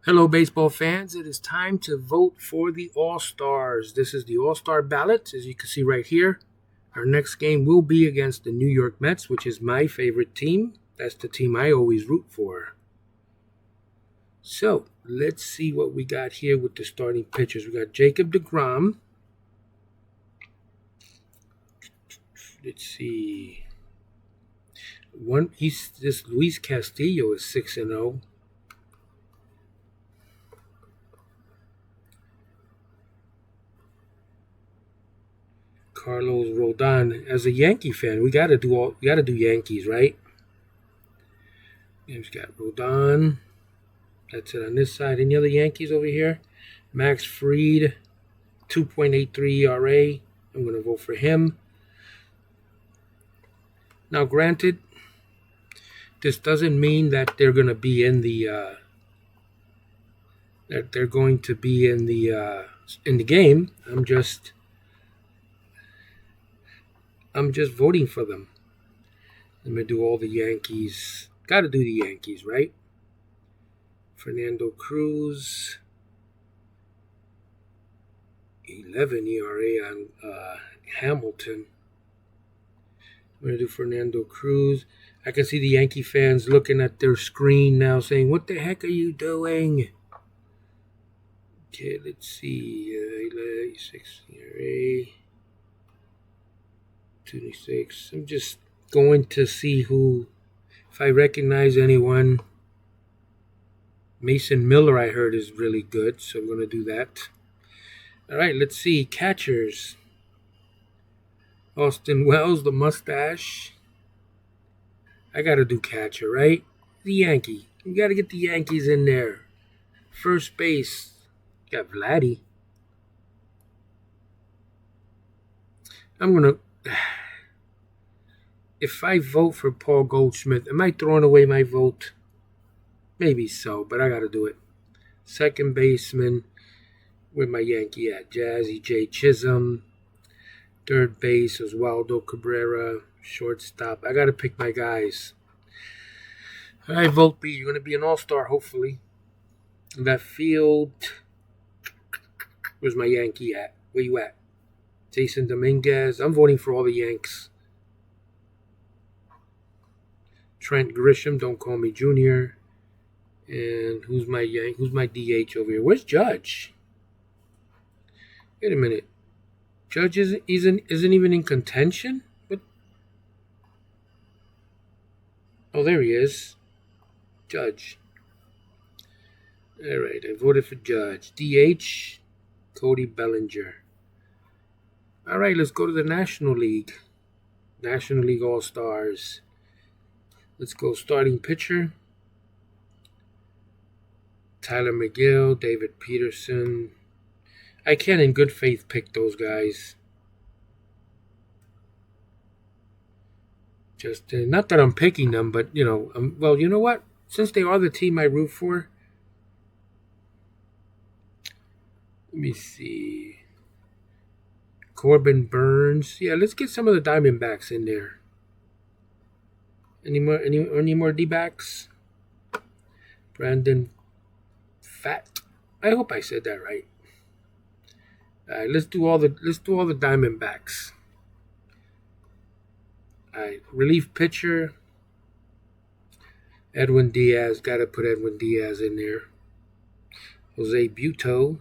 Hello, baseball fans. It is time to vote for the All-Stars. This is the All-Star ballot, as you can see right here. Our next game will be against the New York Mets, which is my favorite team. That's the team I always root for. So, let's see what we got here with the starting pitchers. We got Jacob deGrom. Let's see. This Luis Castillo is 6-0. Carlos Rodon. As a Yankee fan, we gotta do Yankees, right? We've got Rodon. That's it on this side. Any other Yankees over here? Max Fried, 2.83 ERA. I'm going to vote for him. Now, granted, this doesn't mean that they're going to be in the in the game. I'm just voting for them. I'm going to do all the Yankees. Got to do the Yankees, right? Fernando Cruz, 11 ERA on Hamilton. I'm going to do Fernando Cruz. I can see the Yankee fans looking at their screen now saying, what the heck are you doing? Okay, let's see. 6 ERA. 26. I'm just going to see if I recognize anyone. Mason Miller, I heard, is really good, so I'm going to do that. All right, let's see. Catchers. Austin Wells, the mustache. I got to do catcher, right? The Yankee. You got to get the Yankees in there. First base. Got Vladdy. I'm going to... If I vote for Paul Goldschmidt, am I throwing away my vote? Maybe so, but I got to do it. Second baseman, where my Yankee at? Jazzy J. Chisholm. Third base, Oswaldo Cabrera. Shortstop. I got to pick my guys. All right, vote B. You're going to be an all-star, hopefully. Left field. Where's my Yankee at? Where you at? Jason Dominguez. I'm voting for all the Yanks. Trent Grisham. Don't call me Junior. And who's my DH over here? Where's Judge? Wait a minute. Judge isn't even in contention? What? Oh, there he is. Judge. All right, I voted for Judge. DH, Cody Bellinger. All right, let's go to the National League. National League All-Stars. Let's go starting pitcher. Tyler McGill, David Peterson. I can't in good faith pick those guys. Just not that I'm picking them, but well, you know what? Since they are the team I root for, let me see. Corbin Burns. Yeah, let's get some of the Diamondbacks in there. Any more D-backs? Brandon Fat. I hope I said that right. All right, let's do all the Diamondbacks. All right, relief pitcher. Edwin Diaz. Got to put Edwin Diaz in there. Jose Buto.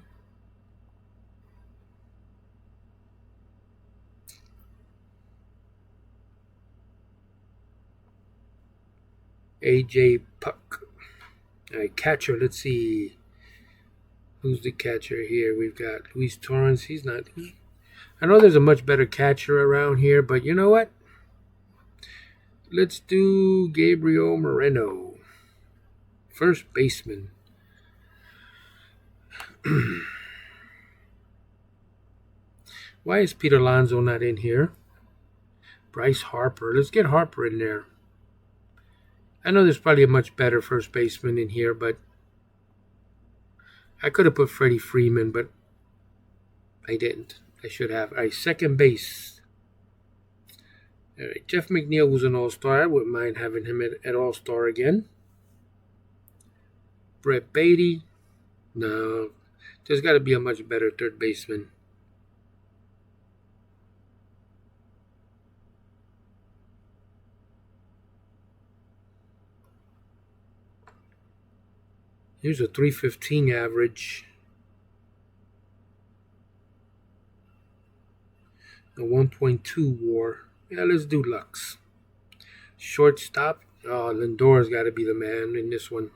AJ Puck. All right, catcher. Let's see. Who's the catcher here? We've got Luis Torrens. He's not. I know there's a much better catcher around here, but you know what? Let's do Gabriel Moreno. First baseman. Why is Pete Alonso not in here? Bryce Harper. Let's get Harper in there. I know there's probably a much better first baseman in here, but I could have put Freddie Freeman, but I didn't. I should have. All right, second base. All right, Jeff McNeil was an all-star. I wouldn't mind having him at all-star again. Brett Beatty. No, there's got to be a much better third baseman. Here's a 315 average. A 1.2 WAR. Yeah, let's do Lux. Shortstop. Oh, Lindor's got to be the man in this one.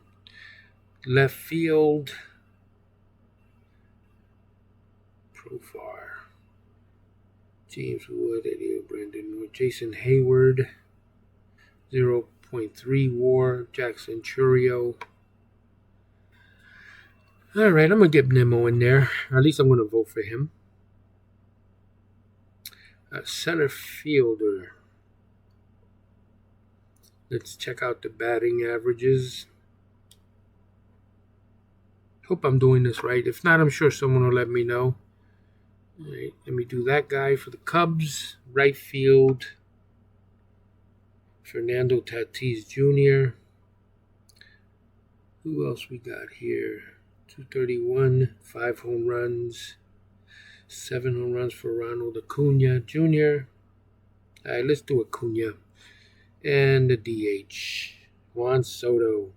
Left field. Profile. James Wood, Eddie Brandon, Jason Hayward. 0.3 WAR. Jackson Churio. All right, I'm going to get Nemo in there. Or at least I'm going to vote for him. A center fielder. Let's check out the batting averages. Hope I'm doing this right. If not, I'm sure someone will let me know. All right, let me do that guy for the Cubs. Right field. Fernando Tatis Jr. Who else we got here? 231, 5 home runs, 7 home runs for Ronald Acuna Jr. All right, let's do Acuna. And the DH, Juan Soto.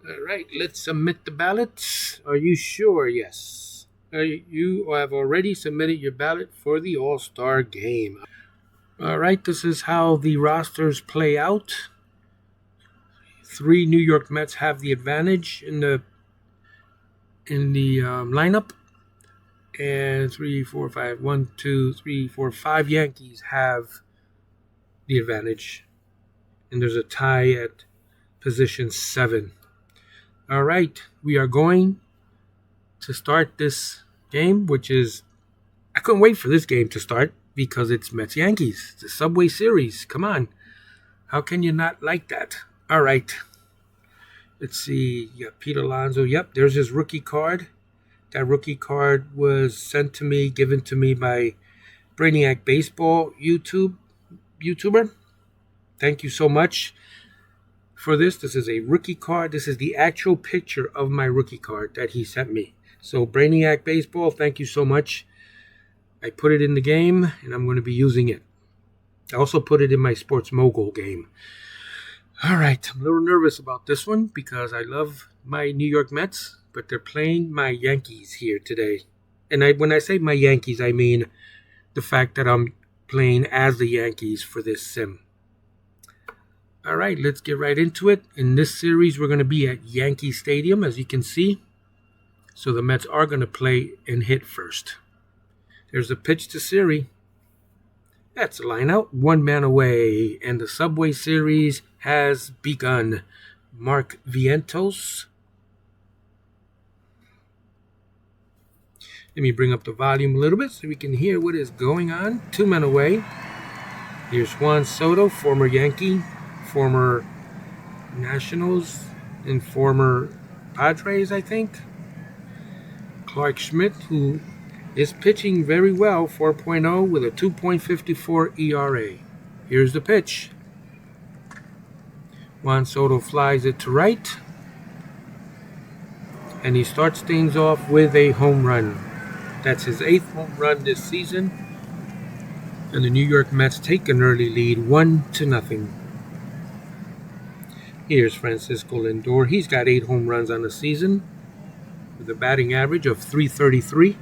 All right, let's submit the ballots. Are you sure? Yes. You have already submitted your ballot for the All-Star game. All right, this is how the rosters play out. 3 New York Mets have the advantage in the lineup, and 5 Yankees have the advantage, and there's a tie at position 7. All right, we are going to start this game, which is, I couldn't wait for this game to start because it's Mets Yankees, the Subway Series. Come on, how can you not like that? All right. Let's see. You got Pete Alonso. Yep, there's his rookie card. That rookie card was sent to me, given to me by Brainiac Baseball YouTuber. Thank you so much for this. This is a rookie card. This is the actual picture of my rookie card that he sent me. So Brainiac Baseball, thank you so much. I put it in the game, and I'm going to be using it. I also put it in my Sports Mogul game. All right, I'm a little nervous about this one because I love my New York Mets, but they're playing my Yankees here today. And when I say my Yankees, I mean the fact that I'm playing as the Yankees for this sim. All right, let's get right into it. In this series, we're going to be at Yankee Stadium, as you can see. So the Mets are going to play and hit first. There's a pitch to Siri. That's a line out, 1 man away, and the Subway Series has begun. Mark Vientos. Let me bring up the volume a little bit so we can hear what is going on. 2 men away. Here's Juan Soto, former Yankee, former Nationals, and former Padres, I think. Clark Schmidt, who is pitching very well, 4.0 with a 2.54 ERA. Here's the pitch. Juan Soto flies it to right, and he starts things off with a home run. That's his 8th home run this season, and the New York Mets take an early lead, 1-0. Here's Francisco Lindor. He's got 8 home runs on the season with a batting average of .333.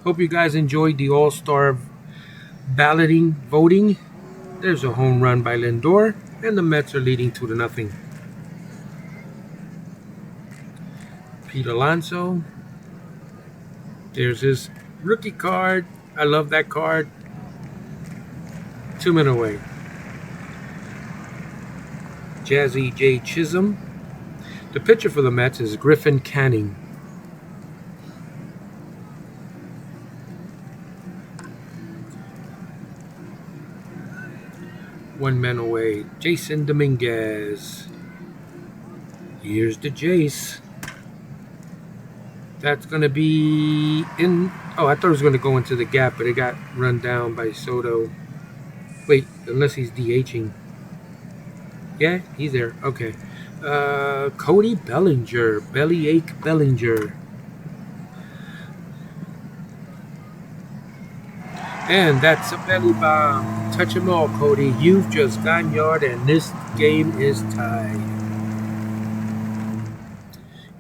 Hope you guys enjoyed the All-Star balloting voting. There's a home run by Lindor, and the Mets are leading 2-0. Pete Alonso. There's his rookie card. I love that card. 2 men away. Jazzy J. Chisholm. The pitcher for the Mets is Griffin Canning. One man away. Jason Dominguez. Here's the Jace. That's going to be in. Oh, I thought it was going to go into the gap, but it got run down by Soto. Wait, unless he's DHing. Yeah, he's there. Okay. Cody Bellinger. Bellyache Bellinger. And that's a belly bomb. Touch 'em all, Cody. You've just gone yard, and this game is tied.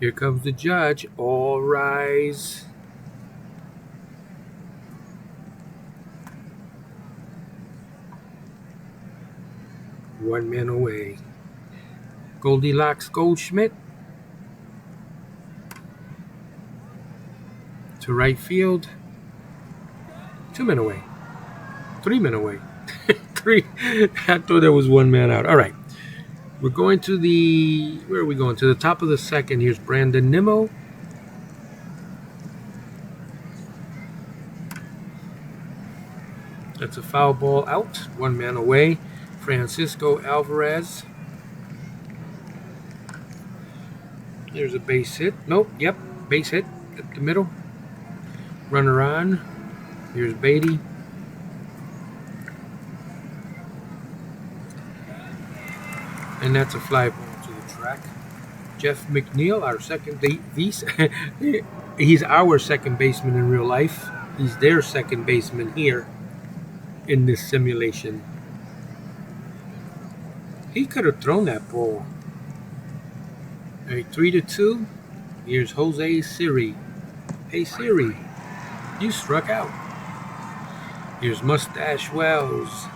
Here comes the judge. All rise. One man away. Goldilocks Goldschmidt to right field. 2 men away. 3 men away. Three. I thought there was 1 man out. All right. We're going to the. Where are we going? To the top of the second. Here's Brandon Nimmo. That's a foul ball out. 1 man away. Francisco Alvarez. There's a base hit. Nope. Yep. Base hit at the middle. Runner on. Here's Beatty. And that's a fly ball to the track. Jeff McNeil, our second base. He's our second baseman in real life. He's their second baseman here in this simulation. He could have thrown that ball. All right, 3-2. Here's Jose Siri. Hey Siri, you struck out. Here's Mustache Wells.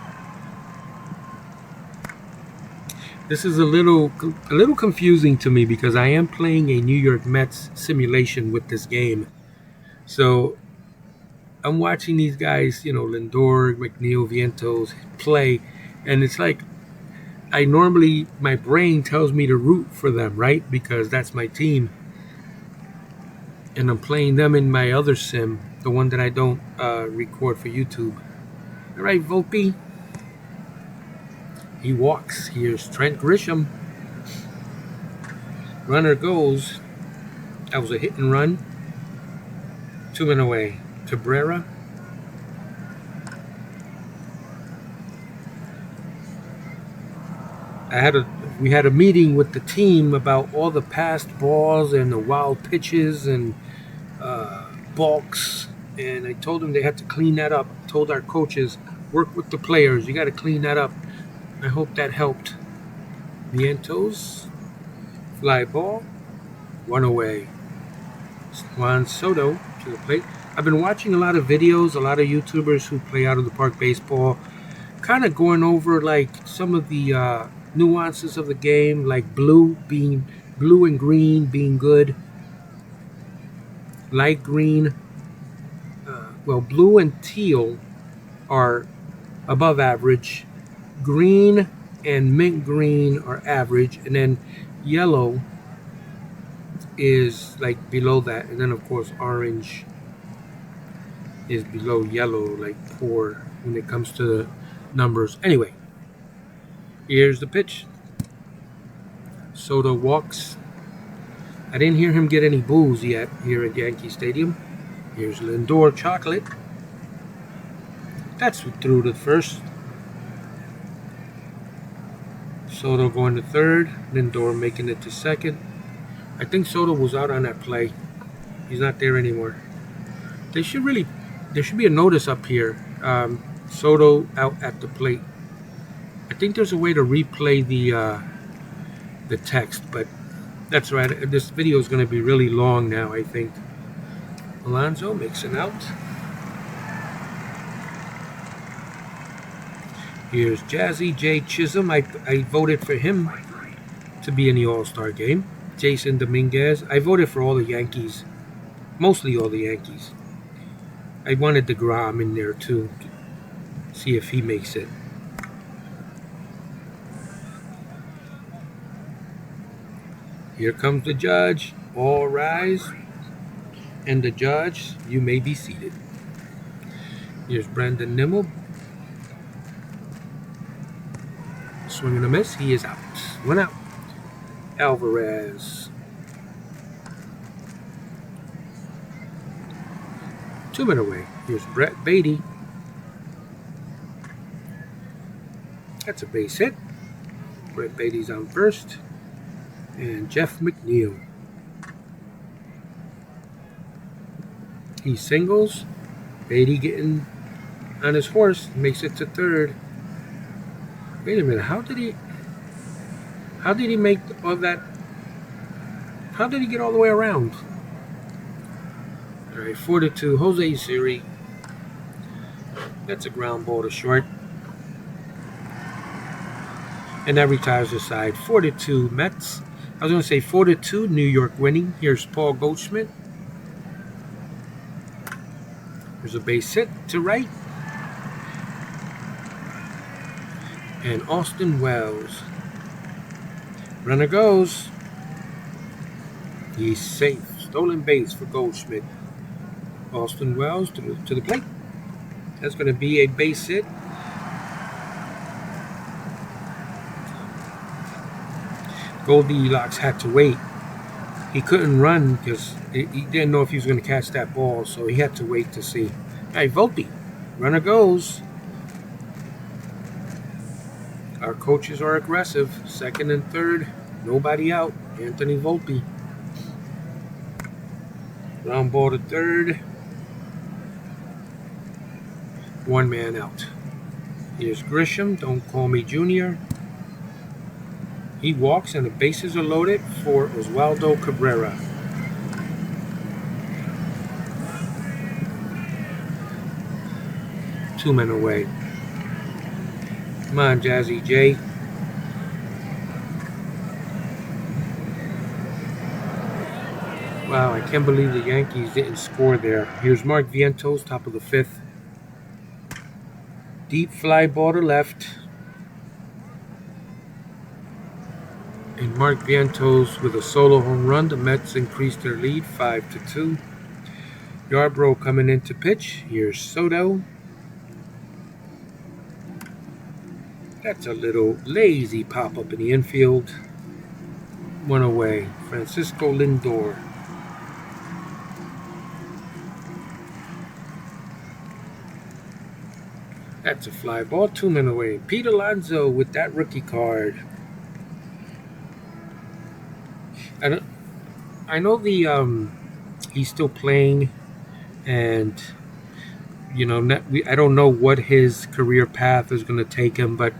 This is a little confusing to me because I am playing a New York Mets simulation with this game. So I'm watching these guys, Lindor, McNeil, Vientos play, and it's like my brain tells me to root for them, right? Because that's my team. And I'm playing them in my other sim, the one that I don't record for YouTube. All right, Volpe. He walks. Here's Trent Grisham. Runner goes. That was a hit and run. 2 men away. Cabrera. We had a meeting with the team about all the passed balls and the wild pitches and balks, and I told them they had to clean that up. Told our coaches, work with the players. You got to clean that up. I hope that helped. Vientos, fly ball, 1 away. Juan Soto to the plate. I've been watching a lot of videos, a lot of YouTubers who play out of the park baseball, kind of going over like some of the nuances of the game, like blue and green being good, light green. Blue and teal are above average. Green and mint green are average, and then yellow is like below that, and then of course orange is below yellow, like poor when it comes to the numbers. Anyway, here's the pitch. Soto walks. I didn't hear him get any boos yet here at Yankee Stadium. Here's Lindor Chocolate. That's through to first. Soto going to third. Lindor making it to second. I think Soto was out on that play. He's not there anymore. There should be a notice up here. Soto out at the plate. I think there's a way to replay the text, but that's right. This video is going to be really long now, I think. Alonso makes an out. Here's Jazzy J. Chisholm. I voted for him to be in the All-Star game. Jason Dominguez. I voted for all the Yankees. Mostly all the Yankees. I wanted DeGrom in there too. To see if he makes it. Here comes the judge. All rise. And the judge, you may be seated. Here's Brandon Nimmo. Swing and a miss. He is out. 1 out. Alvarez. 2 men away. Here's Brett Beatty. That's a base hit. Brett Beatty's on first. And Jeff McNeil. He singles. Beatty getting on his horse. Makes it to third. Wait a minute. How did he make all that? How did he get all the way around? All right, 4-2. Jose Siri. That's a ground ball to short. And that retires the side. 4-2 Mets. I was going to say 4-2 New York winning. Here's Paul Goldschmidt. There's a base hit to right. And Austin Wells. Runner goes. He's safe. Stolen base for Goldschmidt. Austin Wells to the plate. That's going to be a base hit. Goldilocks had to wait. He couldn't run because he didn't know if he was going to catch that ball, so he had to wait to see. All right, Volpe. Runner goes. Our coaches are aggressive. Second and third. Nobody out. Anthony Volpe. Ground ball to third. One man out. Here's Grisham. Don't call me Junior. He walks and the bases are loaded for Oswaldo Cabrera. Two men away. Come on, Jazzy J. Wow, I can't believe the Yankees didn't score there. Here's Mark Vientos, top of the fifth. Deep fly ball to left. And Mark Vientos with a solo home run. The Mets increased their lead 5-2. Yarbrough coming in to pitch. Here's Soto. That's a little lazy pop-up in the infield. One away. Francisco Lindor. That's a fly ball. Two men away. Pete Alonso with that rookie card. I know he's still playing, and I don't know what his career path is going to take him, but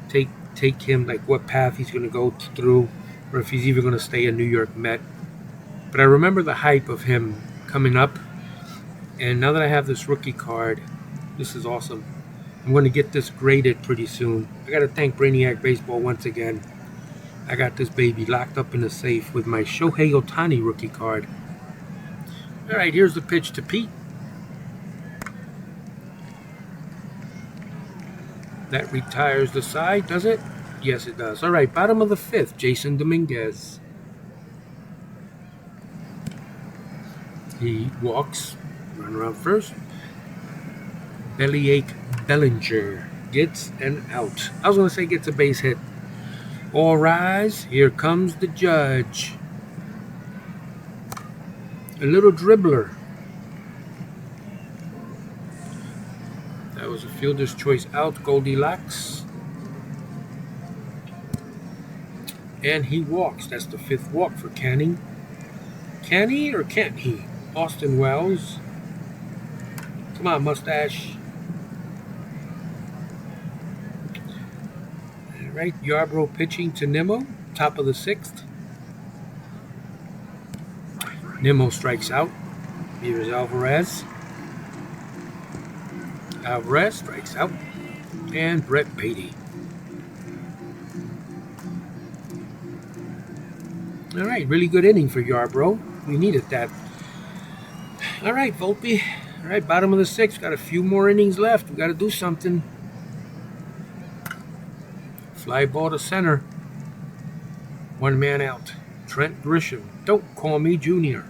take him like what path he's going to go through, or if he's even going to stay a New York Met. But I remember the hype of him coming up, and now that I have this rookie card, this is awesome. I'm going to get this graded pretty soon. I got to thank Brainiac Baseball once again. I got this baby locked up in the safe with my Shohei Ohtani rookie card. All right, here's the pitch to Pete. That retires the side, does it? Yes, it does. All right, bottom of the fifth, Jason Dominguez. He walks, run around first. Bellyache Bellinger gets an out. I was going to say gets a base hit. All rise. Here comes the judge. A little dribbler. That was a fielder's choice out. Goldilocks. And he walks. That's the fifth walk for Canning. Can he or can't he? Austin Wells. Come on, mustache. All right, Yarbrough pitching to Nimmo, top of the sixth. Nimmo strikes out. Here's Alvarez. Alvarez strikes out. And Brett Beatty. All right, really good inning for Yarbrough. We needed that. All right, Volpe. All right, bottom of the sixth. Got a few more innings left. We got to do something. Fly ball to center. One man out. Trent Grisham. Don't call me Junior.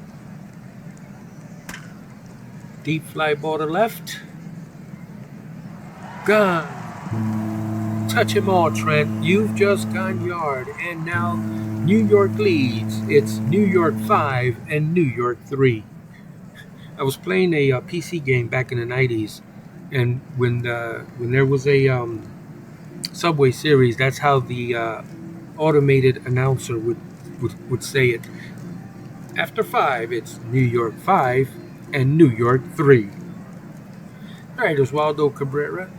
Deep fly ball to left. Gone. Touch him all, Trent. You've just gone yard. And now New York leads. It's New York 5 and New York 3. I was playing a PC game back in the 90s. And when there was a Subway Series, that's how the automated announcer would say it. After 5, it's New York 5 and New York 3. All right, Oswaldo Cabrera.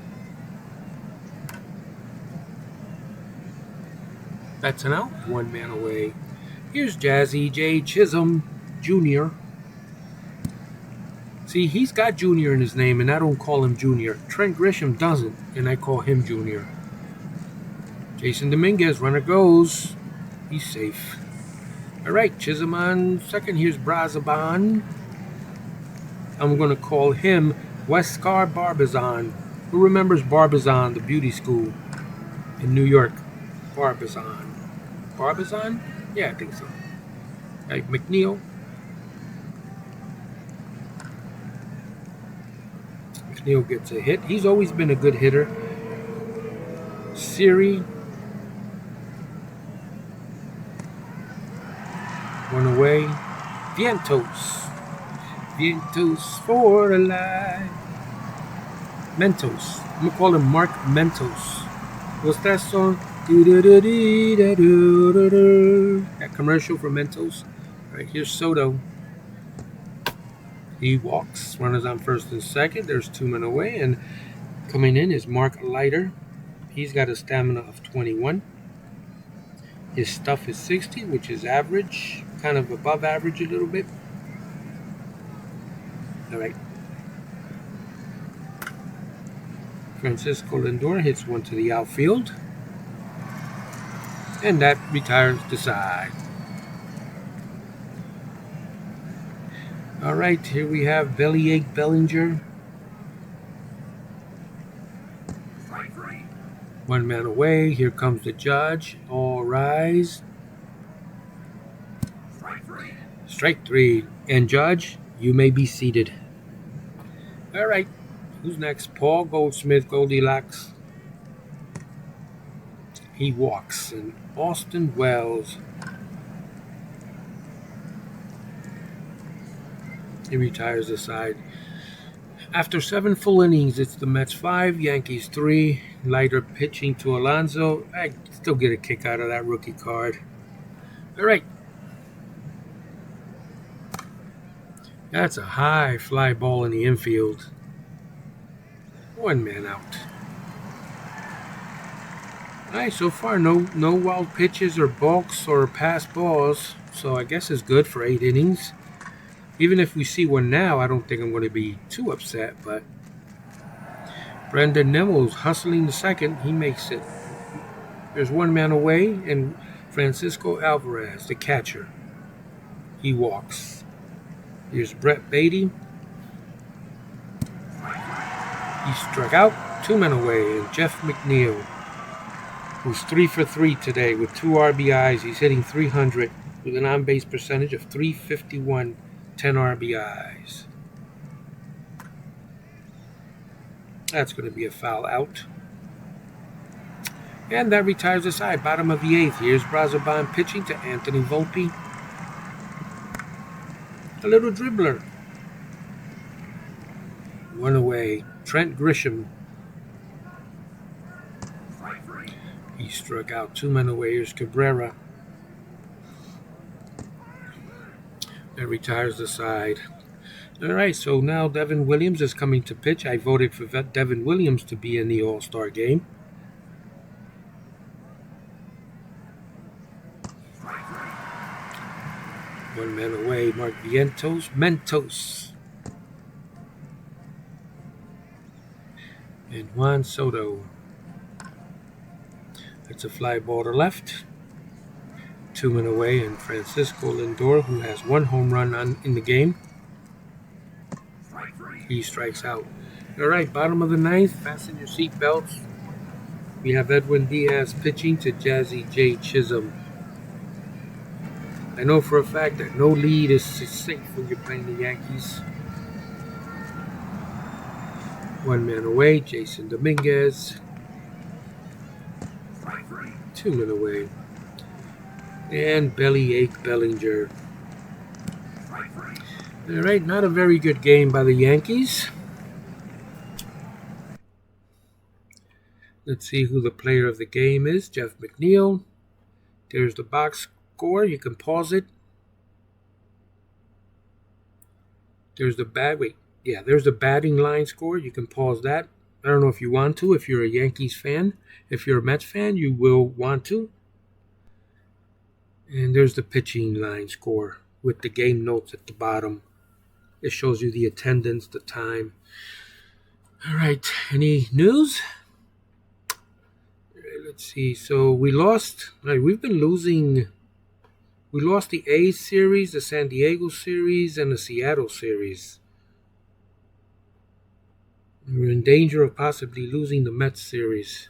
That's an out. 1 man away. Here's Jazzy J. Chisholm Jr. See, he's got Junior in his name, and I don't call him Junior. Trent Grisham doesn't, and I call him Junior. Jason Dominguez, runner goes. He's safe. All right, Chisholm on second. Here's Brazaban. I'm going to call him Wesker Barbizon. Who remembers Barbizon, the beauty school in New York? Barbizon. Barbizon? Yeah, I think so. All right, McNeil. McNeil gets a hit. He's always been a good hitter. Siri. 1 away. Vientos. Vientos for a life. Mentos. I'm going to call him Mark Mentos. What's that song? That commercial for Mentos. All right, here's Soto. He walks. Runners on first and second. There's 2 men away. And coming in is Mark Leiter. He's got a stamina of 21. His stuff is 60, which is average. Kind of above average a little bit. All right. Francisco Lindor hits one to the outfield. And that retires the side. All right, here we have Bellyache Bellinger. 1 man away. Here comes the judge. All rise. Strike 3. And judge, you may be seated. All right. Who's next? Paul Goldsmith, Goldilocks. He walks. And Austin Wells. He retires the side. After 7 full innings, it's the Mets 5, Yankees 3. Leiter pitching to Alonso. I still get a kick out of that rookie card. All right. That's a high fly ball in the infield. 1 man out. All right, so far no wild pitches or balks or pass balls. So I guess it's good for 8 innings. Even if we see one now, I don't think I'm going to be too upset, but Brendan Nimmo's hustling the second. He makes it. There's 1 man away, and Francisco Alvarez, the catcher. He walks. Here's Brett Beatty. He struck out. 2 men away, and Jeff McNeil, who's 3 for 3 today with 2 RBIs. He's hitting 300 with an on-base percentage of .351. 10 RBIs. That's going to be a foul out. And that retires the side. Bottom of the 8th. Here's Brazaban pitching to Anthony Volpe. A little dribbler. 1 away. Trent Grisham. He struck out. 2 men away. Here's Cabrera. That retires the side. All right, so now Devin Williams is coming to pitch. I voted for Devin Williams to be in the All-Star game. One man away, Mark Vientos. Mentos. And Juan Soto. That's a fly ball to left. 2 men away, and Francisco Lindor, who has 1 home run in the game. He strikes out. All right, bottom of the 9th. Fasten your seat belts. We have Edwin Diaz pitching to Jazzy J. Chisholm. I know for a fact that no lead is safe when you're playing the Yankees. 1 man away, Jason Dominguez. 2 men away. And Bellyache Bellinger. All right, not a very good game by the Yankees. Let's see who the player of the game is. Jeff McNeil. There's the box score. You can pause it. There's the there's the batting line score. You can pause that. I don't know if you want to. If you're a Yankees fan, if you're a Mets fan, you will want to. And there's the pitching line score with the game notes at the bottom. It shows you the attendance, the time. All right, any news? Let's see. So we lost. We've been losing. We lost the A's series, the San Diego series, and the Seattle series. We're in danger of possibly losing the Mets series.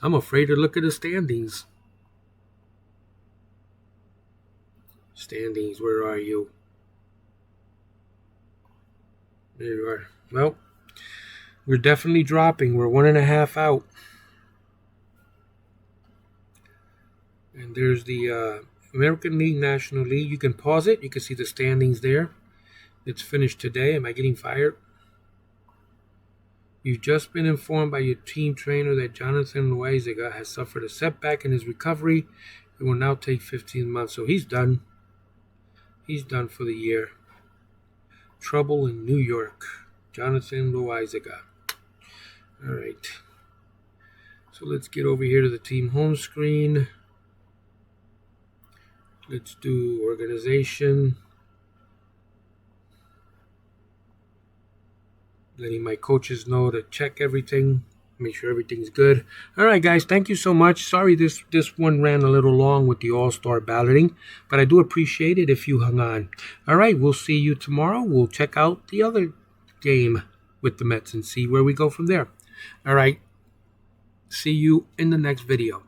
I'm afraid to look at the standings. Standings, where are you? There you are. Well, we're definitely dropping. We're 1.5 out. And there's the American League, National League. You can pause it. You can see the standings there. It's finished today. Am I getting fired? You've just been informed by your team trainer that Jonathan Loaizaga has suffered a setback in his recovery. It will now take 15 months. So he's done. He's done for the year. Trouble in New York. Jonathan Loaizaga. All right. So let's get over here to the team home screen. Let's do organization. Letting my coaches know to check everything, make sure everything's good. All right, guys, thank you so much. Sorry this one ran a little long with the All-Star balloting, but I do appreciate it if you hung on. All right, we'll see you tomorrow. We'll check out the other game with the Mets and see where we go from there. All right, see you in the next video.